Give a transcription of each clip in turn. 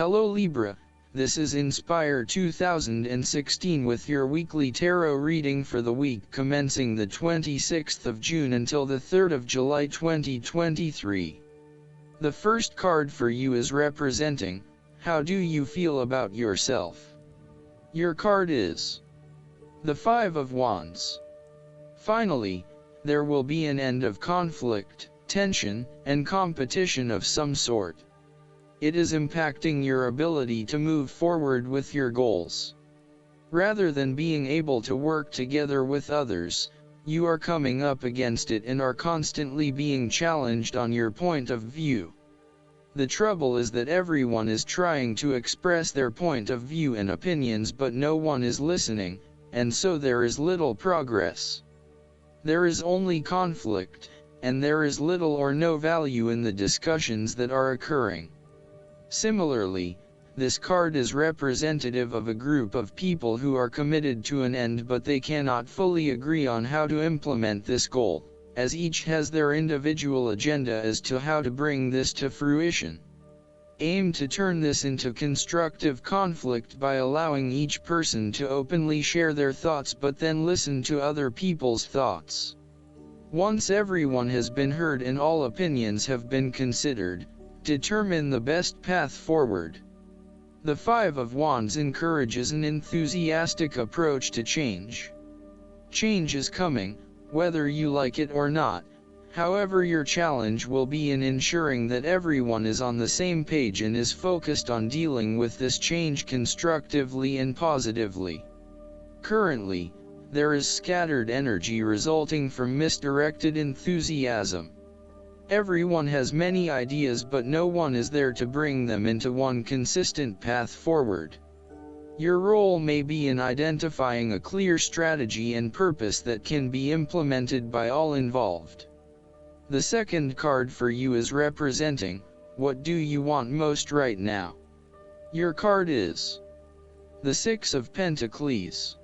Hello Libra, this is Inspire 2016 with your weekly tarot reading for the week commencing the 26th of June until the 3rd of July 2023. The first card for you is representing, how do you feel about yourself? Your card is the Five of Wands. Finally, there will be an end of conflict, tension, and competition of some sort. It is impacting your ability to move forward with your goals. Rather than being able to work together with others, you are coming up against it and are constantly being challenged on your point of view. The trouble is that everyone is trying to express their point of view and opinions, but no one is listening, and so there is little progress. There is only conflict, and there is little or no value in the discussions that are occurring. Similarly, this card is representative of a group of people who are committed to an end, but they cannot fully agree on how to implement this goal, as each has their individual agenda as to how to bring this to fruition. Aim to turn this into constructive conflict by allowing each person to openly share their thoughts, but then listen to other people's thoughts. Once everyone has been heard and all opinions have been considered, determine the best path forward. The Five of Wands encourages an enthusiastic approach to change. Change is coming, whether you like it or not. However, your challenge will be in ensuring that everyone is on the same page and is focused on dealing with this change constructively and positively. Currently, there is scattered energy resulting from misdirected enthusiasm. Everyone has many ideas, but no one is there to bring them into one consistent path forward. Your role may be in identifying a clear strategy and purpose that can be implemented by all involved. The second card for you is representing, what do you want most right now? Your card is the Six of Pentacles.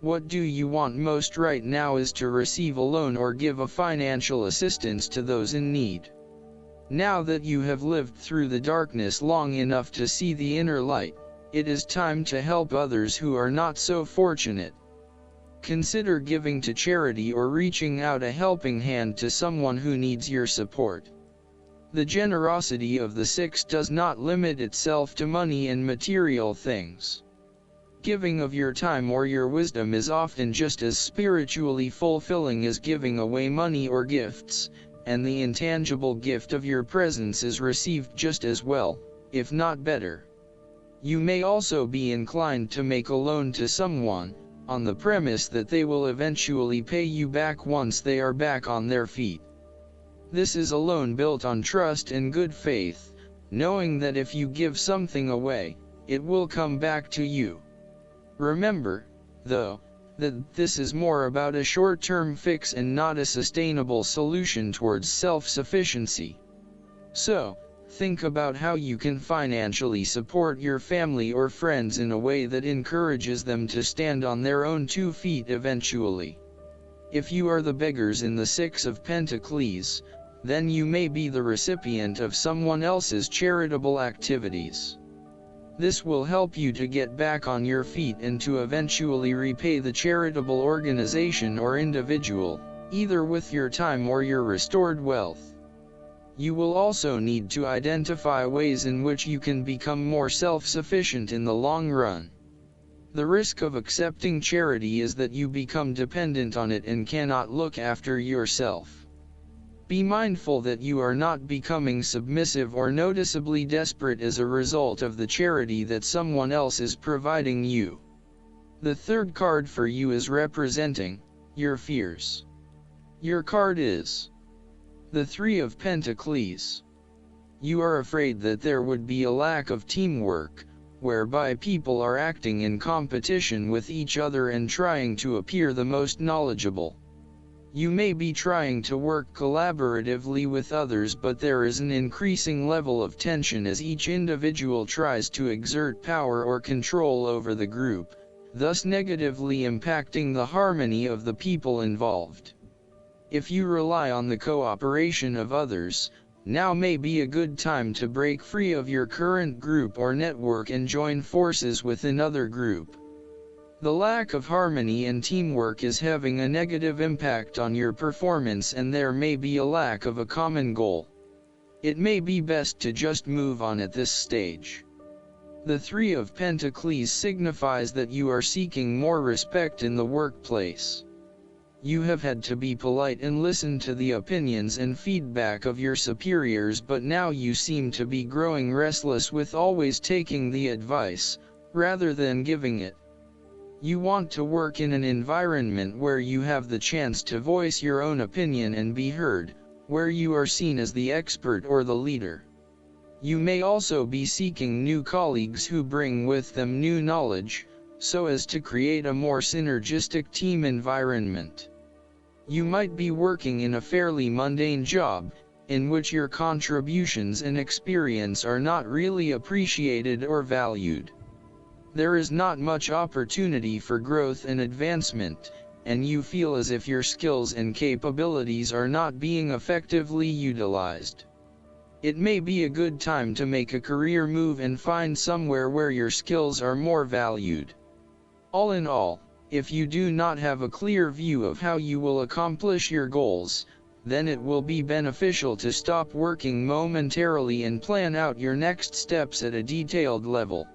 What do you want most right now is to receive a loan or give a financial assistance to those in need. Now that you have lived through the darkness long enough to see the inner light, it is time to help others who are not so fortunate. Consider giving to charity or reaching out a helping hand to someone who needs your support. The generosity of the Six does not limit itself to money and material things. Giving of your time or your wisdom is often just as spiritually fulfilling as giving away money or gifts, and the intangible gift of your presence is received just as well, if not better. You may also be inclined to make a loan to someone, on the premise that they will eventually pay you back once they are back on their feet. This is a loan built on trust and good faith, knowing that if you give something away, it will come back to you. Remember, though, that this is more about a short-term fix and not a sustainable solution towards self-sufficiency. So, think about how you can financially support your family or friends in a way that encourages them to stand on their own 2 feet eventually. If you are the beggars in the Six of Pentacles, then you may be the recipient of someone else's charitable activities. This will help you to get back on your feet and to eventually repay the charitable organization or individual, either with your time or your restored wealth. You will also need to identify ways in which you can become more self-sufficient in the long run. The risk of accepting charity is that you become dependent on it and cannot look after yourself. Be mindful that you are not becoming submissive or noticeably desperate as a result of the charity that someone else is providing you. The third card for you is representing your fears. Your card is the Three of Pentacles. You are afraid that there would be a lack of teamwork, whereby people are acting in competition with each other and trying to appear the most knowledgeable. You may be trying to work collaboratively with others, but there is an increasing level of tension as each individual tries to exert power or control over the group, thus negatively impacting the harmony of the people involved. If you rely on the cooperation of others, Now may be a good time to break free of your current group or network and join forces with another group. The lack of harmony and teamwork is having a negative impact on your performance, and there may be a lack of a common goal. It may be best to just move on at this stage. The Three of Pentacles signifies that you are seeking more respect in the workplace. You have had to be polite and listen to the opinions and feedback of your superiors, but now you seem to be growing restless with always taking the advice, rather than giving it. You want to work in an environment where you have the chance to voice your own opinion and be heard, where you are seen as the expert or the leader. You may also be seeking new colleagues who bring with them new knowledge, so as to create a more synergistic team environment. You might be working in a fairly mundane job, in which your contributions and experience are not really appreciated or valued. There is not much opportunity for growth and advancement, and you feel as if your skills and capabilities are not being effectively utilized. It may be a good time to make a career move and find somewhere where your skills are more valued. All in all, if you do not have a clear view of how you will accomplish your goals, then it will be beneficial to stop working momentarily and plan out your next steps at a detailed level.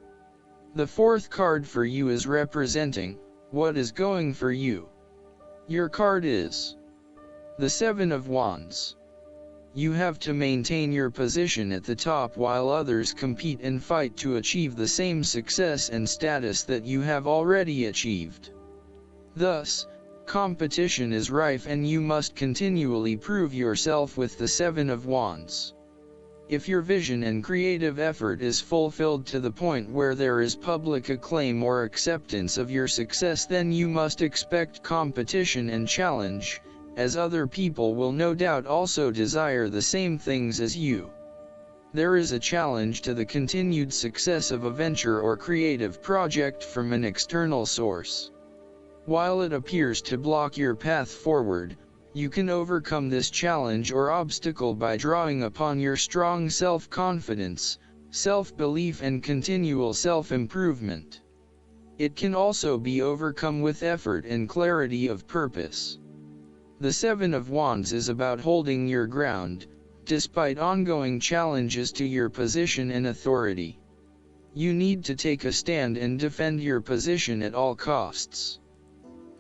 The fourth card for you is representing what is going for you. Your card is the Seven of Wands. You have to maintain your position at the top while others compete and fight to achieve the same success and status that you have already achieved. Thus, competition is rife and you must continually prove yourself with the Seven of Wands. If your vision and creative effort is fulfilled to the point where there is public acclaim or acceptance of your success, then you must expect competition and challenge, as other people will no doubt also desire the same things as you. There is a challenge to the continued success of a venture or creative project from an external source. While it appears to block your path forward, you can overcome this challenge or obstacle by drawing upon your strong self-confidence, self-belief and continual self-improvement. It can also be overcome with effort and clarity of purpose. The Seven of Wands is about holding your ground, despite ongoing challenges to your position and authority. You need to take a stand and defend your position at all costs.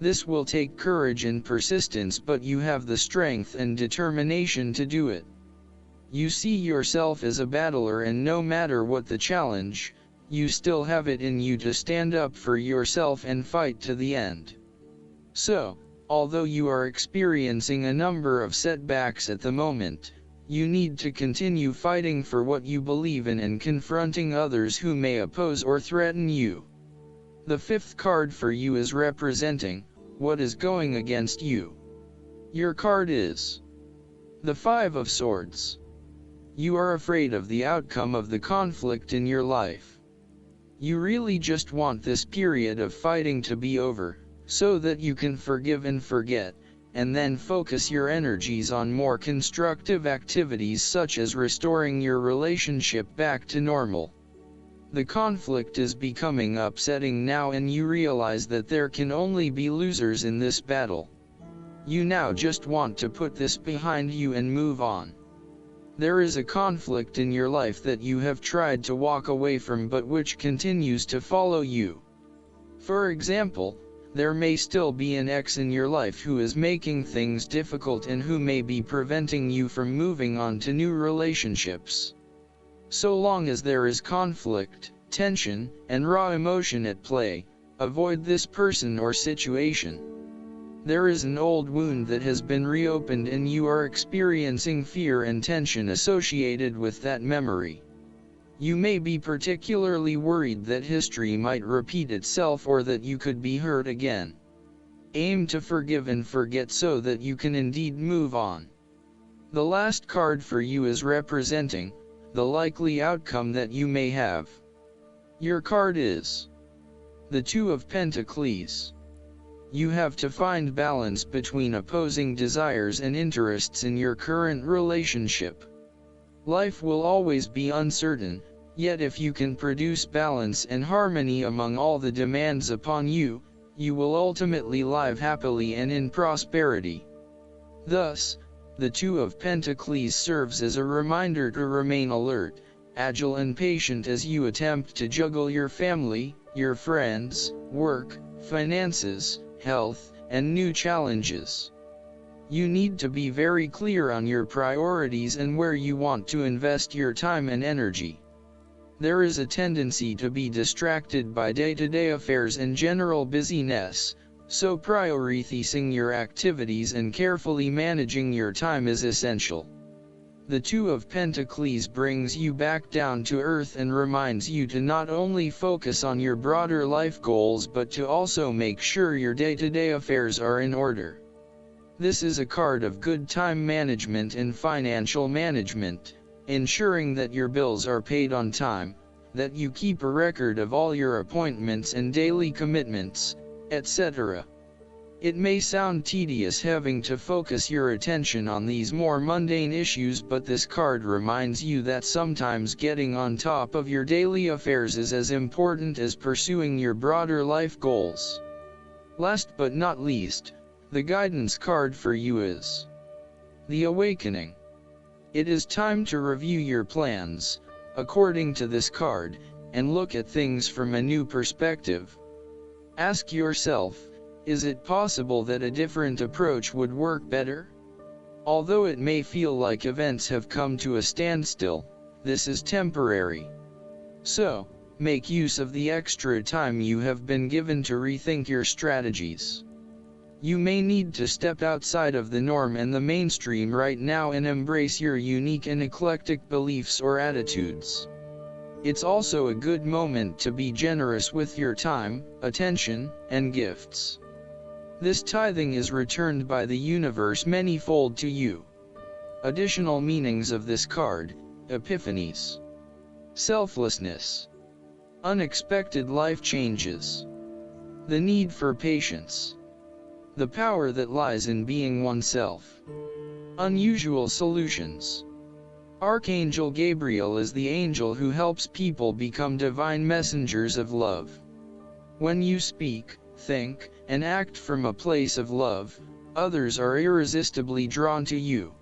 This will take courage and persistence, but you have the strength and determination to do it. You see yourself as a battler, and no matter what the challenge, you still have it in you to stand up for yourself and fight to the end. So, although you are experiencing a number of setbacks at the moment, you need to continue fighting for what you believe in and confronting others who may oppose or threaten you. The fifth card for you is representing what is going against you. Your card is the Five of Swords. You are afraid of the outcome of the conflict in your life. You really just want this period of fighting to be over, so that you can forgive and forget, and then focus your energies on more constructive activities such as restoring your relationship back to normal. The conflict is becoming upsetting now, and you realize that there can only be losers in this battle. You now just want to put this behind you and move on. There is a conflict in your life that you have tried to walk away from but which continues to follow you. For example, there may still be an ex in your life who is making things difficult and who may be preventing you from moving on to new relationships. So long as there is conflict, tension, and raw emotion at play, avoid this person or situation. There is an old wound that has been reopened and you are experiencing fear and tension associated with that memory. You may be particularly worried that history might repeat itself or that you could be hurt again. Aim to forgive and forget so that you can indeed move on. The last card for you is representing the likely outcome that you may have. Your card is the Two of Pentacles. You have to find balance between opposing desires and interests in your current relationship. Life will always be uncertain, yet if you can produce balance and harmony among all the demands upon you, you will ultimately live happily and in prosperity. Thus, the Two of Pentacles serves as a reminder to remain alert, agile and patient as you attempt to juggle your family, your friends, work, finances, health, and new challenges. You need to be very clear on your priorities and where you want to invest your time and energy. There is a tendency to be distracted by day-to-day affairs and general busyness, so prioritizing your activities and carefully managing your time is essential. The Two of Pentacles brings you back down to earth and reminds you to not only focus on your broader life goals but to also make sure your day-to-day affairs are in order. This is a card of good time management and financial management, ensuring that your bills are paid on time, that you keep a record of all your appointments and daily commitments, etc. It may sound tedious having to focus your attention on these more mundane issues, but this card reminds you that sometimes getting on top of your daily affairs is as important as pursuing your broader life goals. Last but not least, the guidance card for you is the Awakening. It is time to review your plans, according to this card, and look at things from a new perspective. Ask yourself, is it possible that a different approach would work better? Although it may feel like events have come to a standstill, this is temporary. So, make use of the extra time you have been given to rethink your strategies. You may need to step outside of the norm and the mainstream right now and embrace your unique and eclectic beliefs or attitudes. It's also a good moment to be generous with your time, attention, and gifts. This tithing is returned by the universe manyfold to you. Additional meanings of this card: epiphanies, selflessness, unexpected life changes, the need for patience, the power that lies in being oneself, unusual solutions. Archangel Gabriel is the angel who helps people become divine messengers of love. When you speak, think, and act from a place of love, others are irresistibly drawn to you.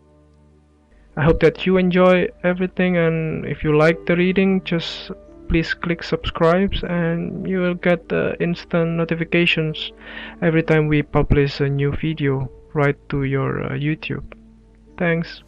I hope that you enjoy everything, and if you like the reading, just please click subscribe and you will get instant notifications every time we publish a new video right to your YouTube. Thanks.